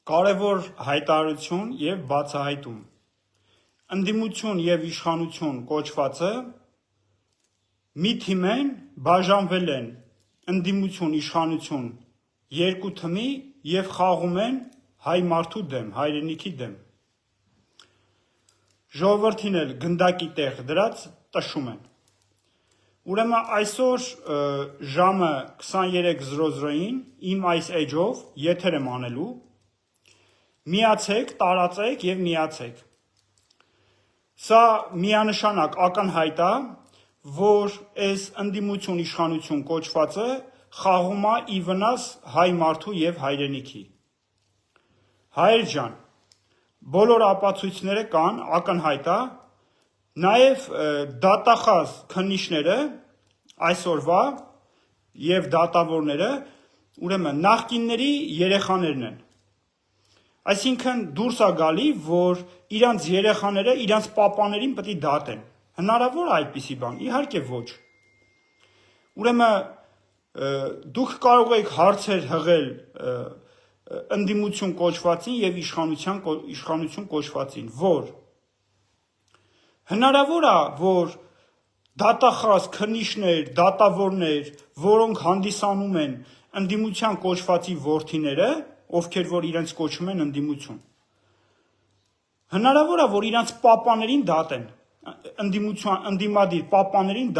Կարևոր հայտարարություն և բացահայտում։ Ընդդիմություն և իշխանություն կոչվածը մի թիմ են, բաժանվել են ընդդիմություն, իշխանություն երկու թմի և խաղում են հայ մարդու դեմ, հայրենիքի դեմ։ Ժողովրդին էլ գնդակի տեղ դրած տշում են։ Ուրեմն այսօր ժամը 23:00-ին իմ այս էջով եթեր եմ անելու, միացեք, տարածեք և միացեք։ Սա միանշանակ ակնհայտ է, որ այս ընդդիմություն իշխանություն կոչվածը խաղում է ի վնաս հայ մարդու և հայրենիքի։ Հայեր ջան, բոլոր ապացույցները կան, ակնհայտ է, նաև դատախազ քննիչները այսօրվա և դատավորները ուրեմն նախկինների երեխաներն են։ Այսինքն դուրս է գալի, որ իրանց երեխաները իրանց պապաներին պետք է դատեն։ Հնարավոր է այդպիսի բան, իհարկե ոչ։ Ուրեմն դուք կարող եք հարցեր հղել ընդդիմություն կոչվածին և իշխանություն կոչվածին, որ հնարավոր է, որ դատախազ քննիչներ, դատավորներ, որոնք հանդիսանում են ընդդիմության կոչվածի որդիները, ովքեր որ իրենց կոչում են ընդդիմություն, հնարավոր է, որ իրանց պապաներին դատեն, ընդդիմադիր պապաներին